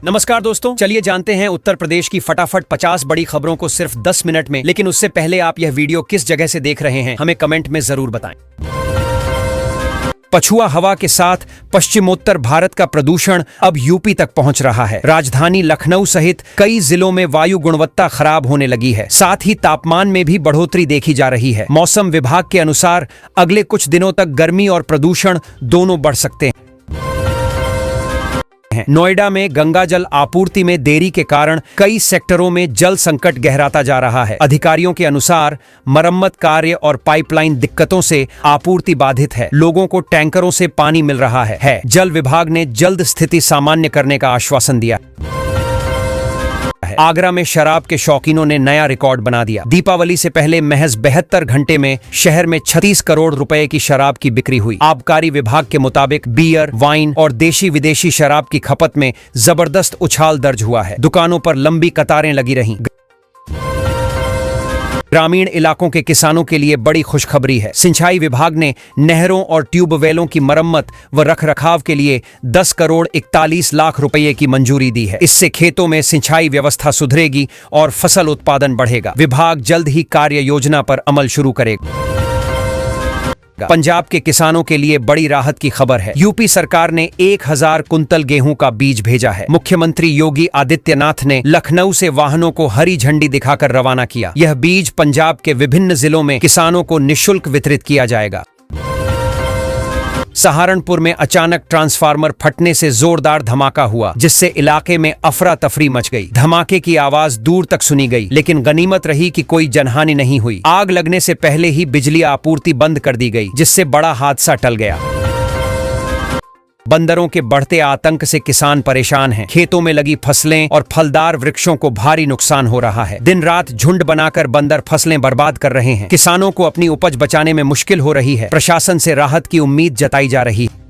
नमस्कार दोस्तों, चलिए जानते हैं उत्तर प्रदेश की फटाफट 50 बड़ी खबरों को सिर्फ 10 मिनट में। लेकिन उससे पहले आप यह वीडियो किस जगह से देख रहे हैं हमें कमेंट में जरूर बताएं। पछुआ हवा के साथ पश्चिमोत्तर भारत का प्रदूषण अब यूपी तक पहुंच रहा है। राजधानी लखनऊ सहित कई जिलों में वायु गुणवत्ता खराब होने लगी है। साथ ही तापमान में भी बढ़ोतरी देखी जा रही है। मौसम विभाग के अनुसार अगले कुछ दिनों तक गर्मी और प्रदूषण दोनों बढ़ सकते हैं। नोएडा में गंगा जल आपूर्ति में देरी के कारण कई सेक्टरों में जल संकट गहराता जा रहा है। अधिकारियों के अनुसार मरम्मत कार्य और पाइपलाइन दिक्कतों से आपूर्ति बाधित है। लोगों को टैंकरों से पानी मिल रहा है। जल विभाग ने जल्द स्थिति सामान्य करने का आश्वासन दिया। आगरा में शराब के शौकीनों ने नया रिकॉर्ड बना दिया। दीपावली से पहले महज 72 घंटे में शहर में 36 करोड़ रुपए की शराब की बिक्री हुई। आबकारी विभाग के मुताबिक बियर, वाइन और देशी विदेशी शराब की खपत में जबरदस्त उछाल दर्ज हुआ है। दुकानों पर लंबी कतारें लगी रहीं। ग्रामीण इलाकों के किसानों के लिए बड़ी खुशखबरी है। सिंचाई विभाग ने नहरों और ट्यूबवेलों की मरम्मत व रखरखाव के लिए 10 करोड़ 41 लाख रुपए की मंजूरी दी है। इससे खेतों में सिंचाई व्यवस्था सुधरेगी और फसल उत्पादन बढ़ेगा। विभाग जल्द ही कार्य योजना पर अमल शुरू करेगा। पंजाब के किसानों के लिए बड़ी राहत की खबर है। यूपी सरकार ने 1000 कुंतल गेहूं का बीज भेजा है। मुख्यमंत्री योगी आदित्यनाथ ने लखनऊ से वाहनों को हरी झंडी दिखाकर रवाना किया। यह बीज पंजाब के विभिन्न जिलों में किसानों को निःशुल्क वितरित किया जाएगा। सहारनपुर में अचानक ट्रांसफार्मर फटने से जोरदार धमाका हुआ, जिससे इलाके में अफरा तफरी मच गई। धमाके की आवाज दूर तक सुनी गई, लेकिन गनीमत रही कि कोई जनहानि नहीं हुई। आग लगने से पहले ही बिजली आपूर्ति बंद कर दी गई, जिससे बड़ा हादसा टल गया। बंदरों के बढ़ते आतंक से किसान परेशान हैं। खेतों में लगी फसलें और फलदार वृक्षों को भारी नुकसान हो रहा है। दिन रात झुंड बनाकर बंदर फसलें बर्बाद कर रहे हैं। किसानों को अपनी उपज बचाने में मुश्किल हो रही है। प्रशासन से राहत की उम्मीद जताई जा रही है।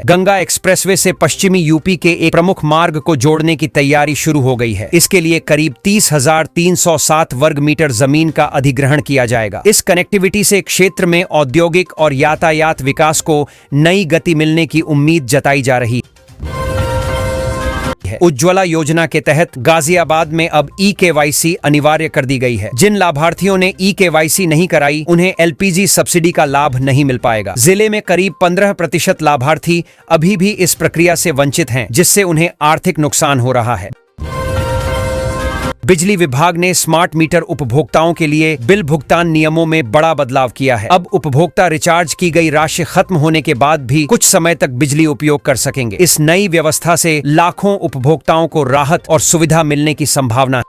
गंगा एक्सप्रेसवे से पश्चिमी यूपी के एक प्रमुख मार्ग को जोड़ने की तैयारी शुरू हो गई है। इसके लिए करीब 30,307 वर्ग मीटर जमीन का अधिग्रहण किया जाएगा। इस कनेक्टिविटी से क्षेत्र में औद्योगिक और यातायात विकास को नई गति मिलने की उम्मीद जताई जा रही है। उज्ज्वला योजना के तहत गाजियाबाद में अब ई-केवाईसी अनिवार्य कर दी गई है। जिन लाभार्थियों ने ई-केवाईसी नहीं कराई, उन्हें एलपीजी सब्सिडी का लाभ नहीं मिल पाएगा। जिले में करीब 15% लाभार्थी अभी भी इस प्रक्रिया से वंचित हैं, जिससे उन्हें आर्थिक नुकसान हो रहा है। बिजली विभाग ने स्मार्ट मीटर उपभोक्ताओं के लिए बिल भुगतान नियमों में बड़ा बदलाव किया है। अब उपभोक्ता रिचार्ज की गई राशि खत्म होने के बाद भी कुछ समय तक बिजली उपयोग कर सकेंगे। इस नई व्यवस्था से लाखों उपभोक्ताओं को राहत और सुविधा मिलने की संभावना है।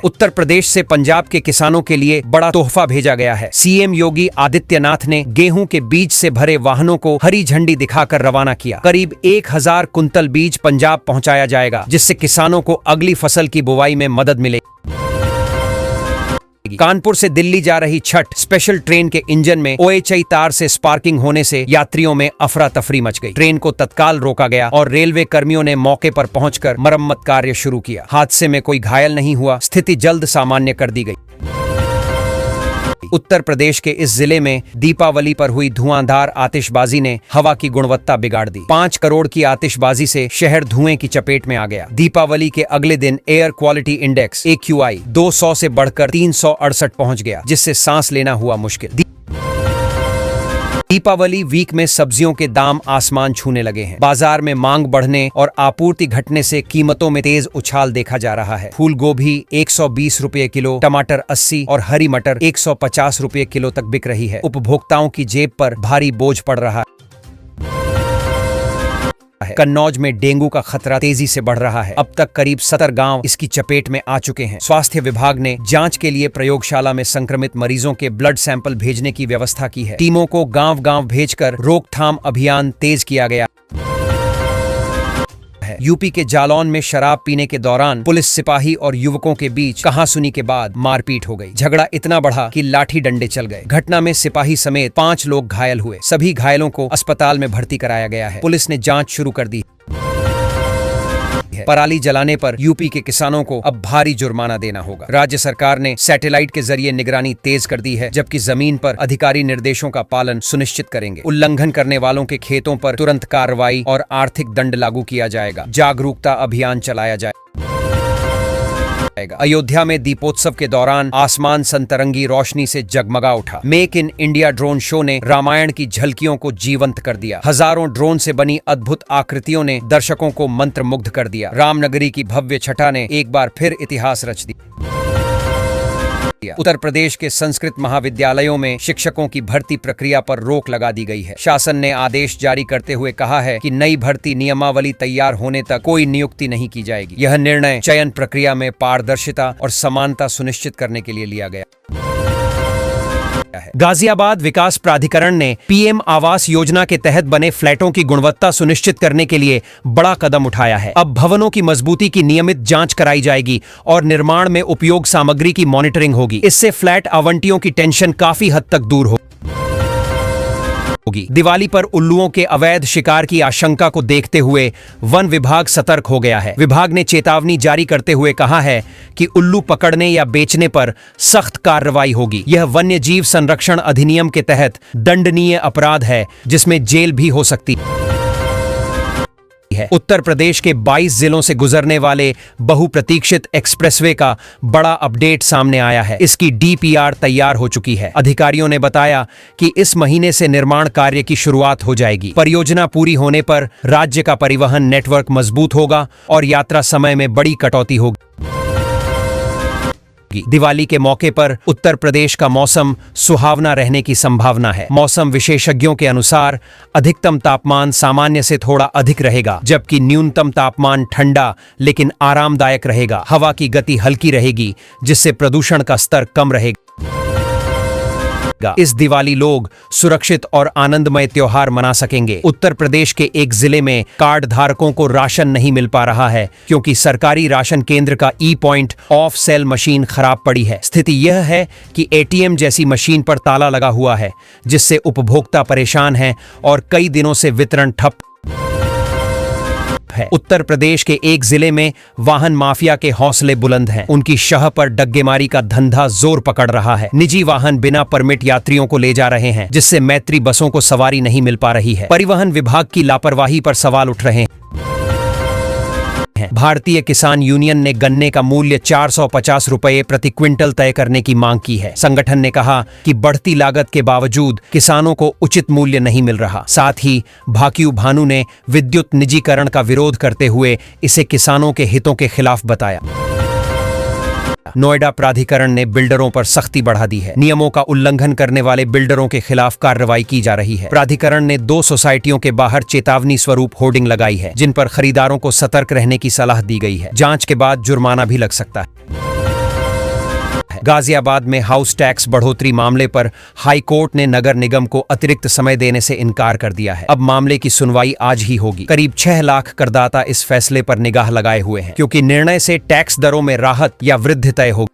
उत्तर प्रदेश से पंजाब के किसानों के लिए बड़ा तोहफा भेजा गया है। सीएम योगी आदित्यनाथ ने गेहूं के बीज से भरे वाहनों को हरी झंडी दिखाकर रवाना किया। करीब 1000 कुंतल बीज पंजाब पहुंचाया जाएगा, जिससे किसानों को अगली फसल की बुवाई में मदद मिलेगी। कानपुर से दिल्ली जा रही छठ स्पेशल ट्रेन के इंजन में ओएचआई तार से स्पार्किंग होने से यात्रियों में अफरा तफरी मच गई। ट्रेन को तत्काल रोका गया और रेलवे कर्मियों ने मौके पर पहुंचकर मरम्मत कार्य शुरू किया। हादसे में कोई घायल नहीं हुआ। स्थिति जल्द सामान्य कर दी गई। उत्तर प्रदेश के इस जिले में दीपावली पर हुई धुआंधार आतिशबाजी ने हवा की गुणवत्ता बिगाड़ दी। 5 करोड़ की आतिशबाजी से शहर धुएं की चपेट में आ गया। दीपावली के अगले दिन एयर क्वालिटी इंडेक्स AQI 200 से बढ़कर 368 पहुंच गया, जिससे सांस लेना हुआ मुश्किल। दीपावली वीक में सब्जियों के दाम आसमान छूने लगे हैं। बाजार में मांग बढ़ने और आपूर्ति घटने से कीमतों में तेज उछाल देखा जा रहा है। फूल गोभी 120 रुपए किलो, टमाटर 80 और हरी मटर 150 रुपए किलो तक बिक रही है। उपभोक्ताओं की जेब पर भारी बोझ पड़ रहा है। कन्नौज में डेंगू का खतरा तेजी से बढ़ रहा है। अब तक करीब 70 गांव इसकी चपेट में आ चुके हैं। स्वास्थ्य विभाग ने जांच के लिए प्रयोगशाला में संक्रमित मरीजों के ब्लड सैंपल भेजने की व्यवस्था की है। टीमों को गांव-गांव भेजकर रोकथाम अभियान तेज किया गया है। यूपी के जालौन में शराब पीने के दौरान पुलिस सिपाही और युवकों के बीच कहासुनी के बाद मारपीट हो गई। झगड़ा इतना बढ़ा कि लाठी डंडे चल गए। घटना में सिपाही समेत 5 लोग घायल हुए। सभी घायलों को अस्पताल में भर्ती कराया गया है। पुलिस ने जांच शुरू कर दी है। है। पराली जलाने पर यूपी के किसानों को अब भारी जुर्माना देना होगा। राज्य सरकार ने सैटेलाइट के जरिए निगरानी तेज कर दी है, जबकि जमीन पर अधिकारी निर्देशों का पालन सुनिश्चित करेंगे। उल्लंघन करने वालों के खेतों पर तुरंत कार्रवाई और आर्थिक दंड लागू किया जाएगा। जागरूकता अभियान चलाया जाएगा। अयोध्या में दीपोत्सव के दौरान आसमान संतरंगी रोशनी से जगमगा उठा। Make in India drone show ने रामायण की झलकियों को जीवंत कर दिया। हजारों ड्रोन से बनी अद्भुत आकृतियों ने दर्शकों को मंत्रमुग्ध कर दिया। रामनगरी की भव्य छटा ने एक बार फिर इतिहास रच दिया। उत्तर प्रदेश के संस्कृत महाविद्यालयों में शिक्षकों की भर्ती प्रक्रिया पर रोक लगा दी गई है। शासन ने आदेश जारी करते हुए कहा है कि नई भर्ती नियमावली तैयार होने तक कोई नियुक्ति नहीं की जाएगी। यह निर्णय चयन प्रक्रिया में पारदर्शिता और समानता सुनिश्चित करने के लिए लिया गया है। गाजियाबाद विकास प्राधिकरण ने पीएम आवास योजना के तहत बने फ्लैटों की गुणवत्ता सुनिश्चित करने के लिए बड़ा कदम उठाया है। अब भवनों की मजबूती की नियमित जांच कराई जाएगी और निर्माण में उपयोग सामग्री की मॉनिटरिंग होगी। इससे फ्लैट आवंटियों की टेंशन काफी हद तक दूर होगी। दिवाली पर उल्लुओं के अवैध शिकार की आशंका को देखते हुए वन विभाग सतर्क हो गया है। विभाग ने चेतावनी जारी करते हुए कहा है कि उल्लू पकड़ने या बेचने पर सख्त कार्रवाई होगी। यह वन्य जीव संरक्षण अधिनियम के तहत दंडनीय अपराध है, जिसमें जेल भी हो सकती है। उत्तर प्रदेश के 22 जिलों से गुजरने वाले बहुप्रतीक्षित एक्सप्रेसवे का बड़ा अपडेट सामने आया है। इसकी डीपीआर तैयार हो चुकी है। अधिकारियों ने बताया कि इस महीने से निर्माण कार्य की शुरुआत हो जाएगी। परियोजना पूरी होने पर राज्य का परिवहन नेटवर्क मजबूत होगा और यात्रा समय में बड़ी कटौती होगी। दिवाली के मौके पर उत्तर प्रदेश का मौसम सुहावना रहने की संभावना है। मौसम विशेषज्ञों के अनुसार अधिकतम तापमान सामान्य से थोड़ा अधिक रहेगा, जबकि न्यूनतम तापमान ठंडा लेकिन आरामदायक रहेगा। हवा की गति हल्की रहेगी, जिससे प्रदूषण का स्तर कम रहेगा। इस दिवाली लोग सुरक्षित और आनंदमय त्योहार मना सकेंगे। उत्तर प्रदेश के एक जिले में कार्ड धारकों को राशन नहीं मिल पा रहा है, क्योंकि सरकारी राशन केंद्र का ई-पॉइंट ऑफ सेल मशीन खराब पड़ी है। स्थिति यह है कि एटीएम जैसी मशीन पर ताला लगा हुआ है, जिससे उपभोक्ता परेशान हैं और कई दिनों से वितरण ठप है। उत्तर प्रदेश के एक जिले में वाहन माफिया के हौसले बुलंद हैं। उनकी शह पर डग्गेमारी का धंधा जोर पकड़ रहा है। निजी वाहन बिना परमिट यात्रियों को ले जा रहे हैं, जिससे मैत्री बसों को सवारी नहीं मिल पा रही है। परिवहन विभाग की लापरवाही पर सवाल उठ रहे हैं। भारतीय किसान यूनियन ने गन्ने का मूल्य 450 रुपये प्रति क्विंटल तय करने की मांग की है। संगठन ने कहा कि बढ़ती लागत के बावजूद किसानों को उचित मूल्य नहीं मिल रहा। साथ ही भाकियू भानु ने विद्युत निजीकरण का विरोध करते हुए इसे किसानों के हितों के खिलाफ बताया। नोएडा प्राधिकरण ने बिल्डरों पर सख्ती बढ़ा दी है। नियमों का उल्लंघन करने वाले बिल्डरों के खिलाफ कार्रवाई की जा रही है। प्राधिकरण ने 2 सोसाइटियों के बाहर चेतावनी स्वरूप होर्डिंग लगाई है, जिन पर खरीदारों को सतर्क रहने की सलाह दी गई है। जांच के बाद जुर्माना भी लग सकता है। गाजियाबाद में हाउस टैक्स बढ़ोतरी मामले पर हाई कोर्ट ने नगर निगम को अतिरिक्त समय देने से इनकार कर दिया है। अब मामले की सुनवाई आज ही होगी। करीब 6 लाख करदाता इस फैसले पर निगाह लगाए हुए हैं, क्योंकि निर्णय से टैक्स दरों में राहत या वृद्धि तय होगी।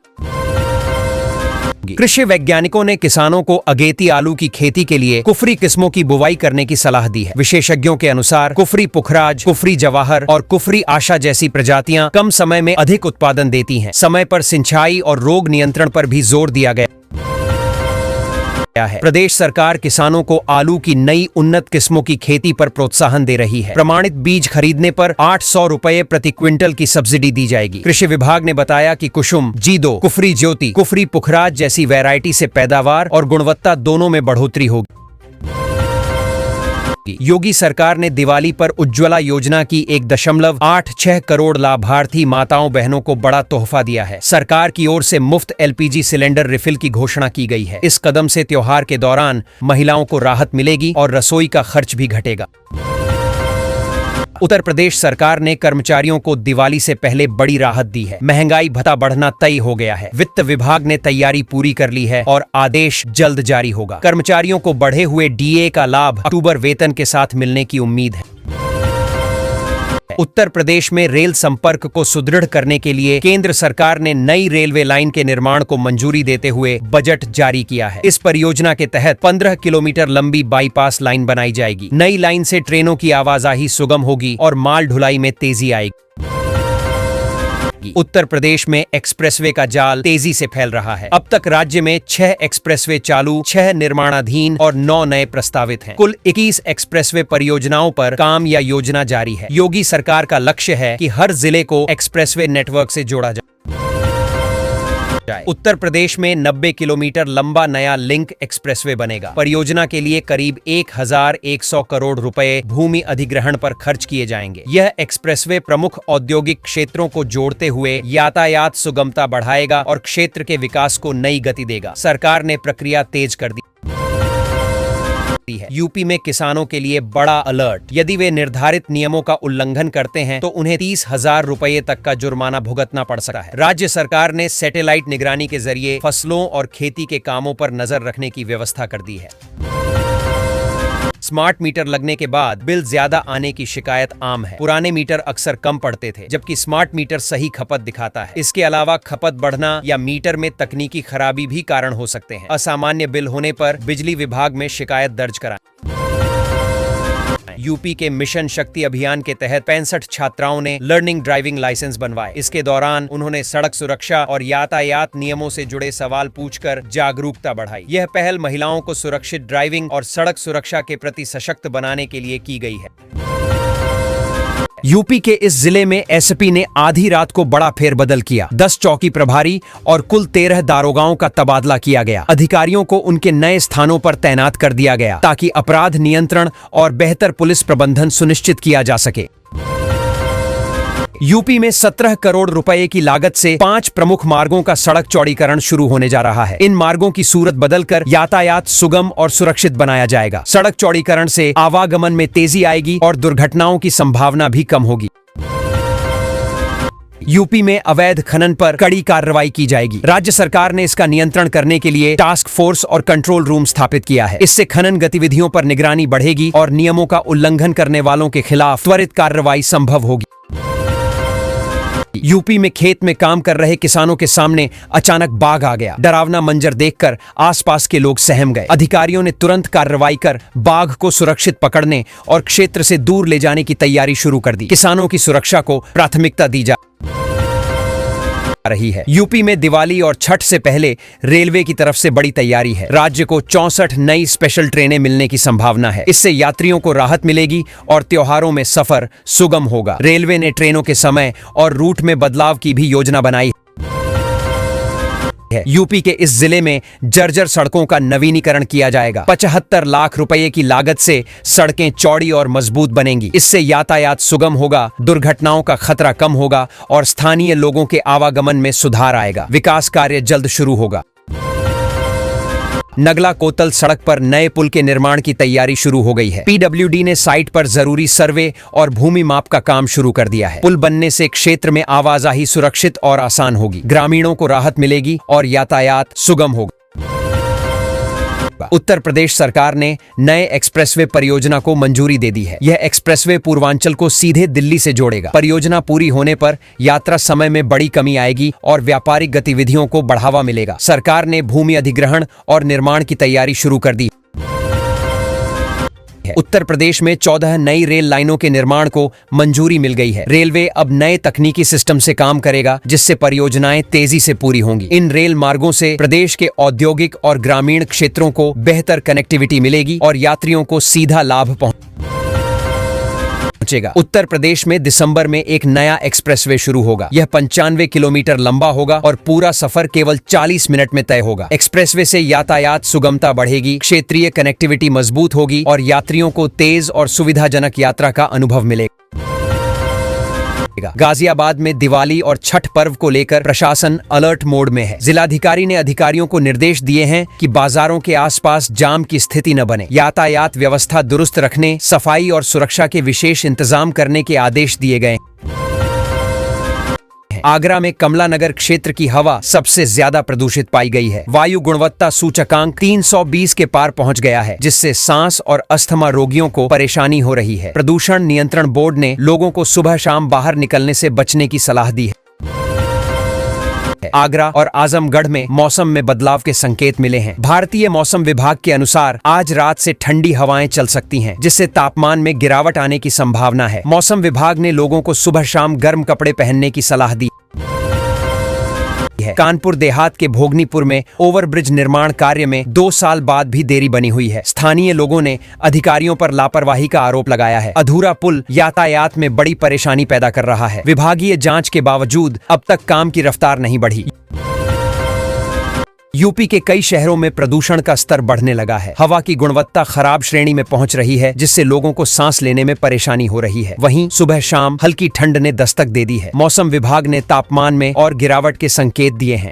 कृषि वैज्ञानिकों ने किसानों को अगेती आलू की खेती के लिए कुफरी किस्मों की बुवाई करने की सलाह दी है। विशेषज्ञों के अनुसार कुफरी पुखराज, कुफरी जवाहर और कुफरी आशा जैसी प्रजातियां कम समय में अधिक उत्पादन देती हैं। समय पर सिंचाई और रोग नियंत्रण पर भी जोर दिया गया है। प्रदेश सरकार किसानों को आलू की नई उन्नत किस्मों की खेती पर प्रोत्साहन दे रही है। प्रमाणित बीज खरीदने पर 800 रुपये प्रति क्विंटल की सब्सिडी दी जाएगी। कृषि विभाग ने बताया कि कुसुम, जीदो, कुफरी ज्योति, कुफरी पुखराज जैसी वैरायटी से पैदावार और गुणवत्ता दोनों में बढ़ोतरी होगी। योगी सरकार ने दिवाली पर उज्ज्वला योजना की 1.86 करोड़ लाभार्थी माताओं बहनों को बड़ा तोहफा दिया है। सरकार की ओर से मुफ्त एलपीजी सिलेंडर रिफिल की घोषणा की गई है। इस कदम से त्योहार के दौरान महिलाओं को राहत मिलेगी और रसोई का खर्च भी घटेगा। उत्तर प्रदेश सरकार ने कर्मचारियों को दिवाली से पहले बड़ी राहत दी है। महंगाई भत्ता बढ़ना तय हो गया है। वित्त विभाग ने तैयारी पूरी कर ली है और आदेश जल्द जारी होगा। कर्मचारियों को बढ़े हुए डीए का लाभ अक्टूबर वेतन के साथ मिलने की उम्मीद है। उत्तर प्रदेश में रेल संपर्क को सुदृढ़ करने के लिए केंद्र सरकार ने नई रेलवे लाइन के निर्माण को मंजूरी देते हुए बजट जारी किया है। इस परियोजना के तहत 15 किलोमीटर लंबी बाईपास लाइन बनाई जाएगी। नई लाइन से ट्रेनों की आवाजाही सुगम होगी और माल ढुलाई में तेजी आएगी। बढ़ेगी। उत्तर प्रदेश में एक्सप्रेसवे का जाल तेजी से फैल रहा है। अब तक राज्य में 6 एक्सप्रेसवे चालू, 6 निर्माणाधीन और 9 नए प्रस्तावित हैं। कुल 21 एक्सप्रेसवे परियोजनाओं पर काम या योजना जारी है। योगी सरकार का लक्ष्य है कि हर जिले को एक्सप्रेसवे नेटवर्क से जोड़ा जाए। उत्तर प्रदेश में 90 किलोमीटर लंबा नया लिंक एक्सप्रेसवे बनेगा। परियोजना के लिए करीब 1100 करोड़ रुपए भूमि अधिग्रहण पर खर्च किए जाएंगे। यह एक्सप्रेसवे प्रमुख औद्योगिक क्षेत्रों को जोड़ते हुए यातायात सुगमता बढ़ाएगा और क्षेत्र के विकास को नई गति देगा। सरकार ने प्रक्रिया तेज कर दी है। यूपी में किसानों के लिए बड़ा अलर्ट। यदि वे निर्धारित नियमों का उल्लंघन करते हैं तो उन्हें 30,000 रुपए तक का जुर्माना भुगतना पड़ सकता है। राज्य सरकार ने सैटेलाइट निगरानी के जरिए फसलों और खेती के कामों पर नजर रखने की व्यवस्था कर दी है। स्मार्ट मीटर लगने के बाद बिल ज्यादा आने की शिकायत आम है। पुराने मीटर अक्सर कम पड़ते थे, जबकि स्मार्ट मीटर सही खपत दिखाता है। इसके अलावा खपत बढ़ना या मीटर में तकनीकी खराबी भी कारण हो सकते हैं। असामान्य बिल होने पर बिजली विभाग में शिकायत दर्ज कराएं। यूपी के मिशन शक्ति अभियान के तहत 65 छात्राओं ने लर्निंग ड्राइविंग लाइसेंस बनवाए। इसके दौरान उन्होंने सड़क सुरक्षा और यातायात नियमों से जुड़े सवाल पूछकर जागरूकता बढ़ाई। यह पहल महिलाओं को सुरक्षित ड्राइविंग और सड़क सुरक्षा के प्रति सशक्त बनाने के लिए की गई है। यूपी के इस जिले में एसपी ने आधी रात को बड़ा फेरबदल किया। 10 चौकी प्रभारी और कुल 13 दारोगाओं का तबादला किया गया। अधिकारियों को उनके नए स्थानों पर तैनात कर दिया गया ताकि अपराध नियंत्रण और बेहतर पुलिस प्रबंधन सुनिश्चित किया जा सके। यूपी में 17 करोड़ रुपए की लागत से 5 प्रमुख मार्गों का सड़क चौड़ीकरण शुरू होने जा रहा है। इन मार्गों की सूरत बदलकर यातायात सुगम और सुरक्षित बनाया जाएगा। सड़क चौड़ीकरण से आवागमन में तेजी आएगी और दुर्घटनाओं की संभावना भी कम होगी। यूपी में अवैध खनन पर कड़ी कार्रवाई की जाएगी। राज्य सरकार ने इसका नियंत्रण करने के लिए टास्क फोर्स और कंट्रोल रूम स्थापित किया है। इससे खनन गतिविधियों पर निगरानी बढ़ेगी और नियमों का उल्लंघन करने वालों के खिलाफ त्वरित कार्रवाई संभव होगी। यूपी में खेत में काम कर रहे किसानों के सामने अचानक बाघ आ गया। डरावना मंजर देखकर आसपास के लोग सहम गए। अधिकारियों ने तुरंत कार्रवाई कर बाघ को सुरक्षित पकड़ने और क्षेत्र से दूर ले जाने की तैयारी शुरू कर दी। किसानों की सुरक्षा को प्राथमिकता दी जा रही है। यूपी में दिवाली और छठ से पहले रेलवे की तरफ से बड़ी तैयारी है। राज्य को 64 नई स्पेशल ट्रेनें मिलने की संभावना है। इससे यात्रियों को राहत मिलेगी और त्योहारों में सफर सुगम होगा। रेलवे ने ट्रेनों के समय और रूट में बदलाव की भी योजना बनाई है। यूपी के इस जिले में जर्जर सड़कों का नवीनीकरण किया जाएगा। 75 लाख रुपए की लागत से सड़कें चौड़ी और मजबूत बनेंगी। इससे यातायात सुगम होगा, दुर्घटनाओं का खतरा कम होगा और स्थानीय लोगों के आवागमन में सुधार आएगा। विकास कार्य जल्द शुरू होगा। नगला कोतल सड़क पर नए पुल के निर्माण की तैयारी शुरू हो गई है। पीडब्ल्यूडी ने साइट पर जरूरी सर्वे और भूमि माप का काम शुरू कर दिया है। पुल बनने से क्षेत्र में आवाजाही सुरक्षित और आसान होगी। ग्रामीणों को राहत मिलेगी और यातायात सुगम होगा। उत्तर प्रदेश सरकार ने नए एक्सप्रेसवे परियोजना को मंजूरी दे दी है। यह एक्सप्रेसवे पूर्वांचल को सीधे दिल्ली से जोड़ेगा। परियोजना पूरी होने पर यात्रा समय में बड़ी कमी आएगी और व्यापारिक गतिविधियों को बढ़ावा मिलेगा। सरकार ने भूमि अधिग्रहण और निर्माण की तैयारी शुरू कर दी। उत्तर प्रदेश में 14 नई रेल लाइनों के निर्माण को मंजूरी मिल गई है। रेलवे अब नए तकनीकी सिस्टम से काम करेगा, जिससे परियोजनाएं तेजी से पूरी होंगी। इन रेल मार्गों से प्रदेश के औद्योगिक और ग्रामीण क्षेत्रों को बेहतर कनेक्टिविटी मिलेगी और यात्रियों को सीधा लाभ पहुंचेगा। उत्तर प्रदेश में दिसंबर में एक नया एक्सप्रेसवे शुरू होगा। यह 95 किलोमीटर लंबा होगा और पूरा सफर केवल 40 मिनट में तय होगा। एक्सप्रेसवे से यातायात सुगमता बढ़ेगी, क्षेत्रीय कनेक्टिविटी मजबूत होगी और यात्रियों को तेज और सुविधाजनक यात्रा का अनुभव मिलेगा। गाजियाबाद में दिवाली और छठ पर्व को लेकर प्रशासन अलर्ट मोड में है। जिलाधिकारी ने अधिकारियों को निर्देश दिए हैं कि बाजारों के आसपास जाम की स्थिति न बने। यातायात व्यवस्था दुरुस्त रखने, सफाई और सुरक्षा के विशेष इंतजाम करने के आदेश दिए गए। आगरा में कमला नगर क्षेत्र की हवा सबसे ज्यादा प्रदूषित पाई गई है। वायु गुणवत्ता सूचकांक 320 के पार पहुंच गया है, जिससे सांस और अस्थमा रोगियों को परेशानी हो रही है। प्रदूषण नियंत्रण बोर्ड ने लोगों को सुबह शाम बाहर निकलने से बचने की सलाह दी है। आगरा और आजमगढ़ में मौसम में बदलाव के संकेत मिले हैं। भारतीय मौसम विभाग के अनुसार आज रात से ठंडी हवाएं चल सकती हैं, जिससे तापमान में गिरावट आने की संभावना है। मौसम विभाग ने लोगों को सुबह शाम गर्म कपड़े पहनने की सलाह दी। है। कानपुर देहात के भोगनीपुर में ओवरब्रिज निर्माण कार्य में 2 साल बाद भी देरी बनी हुई है। स्थानीय लोगों ने अधिकारियों पर लापरवाही का आरोप लगाया है। अधूरा पुल यातायात में बड़ी परेशानी पैदा कर रहा है। विभागीय जांच के बावजूद अब तक काम की रफ्तार नहीं बढ़ी। यूपी के कई शहरों में प्रदूषण का स्तर बढ़ने लगा है। हवा की गुणवत्ता खराब श्रेणी में पहुंच रही है, जिससे लोगों को सांस लेने में परेशानी हो रही है। वहीं सुबह शाम हल्की ठंड ने दस्तक दे दी है। मौसम विभाग ने तापमान में और गिरावट के संकेत दिए हैं।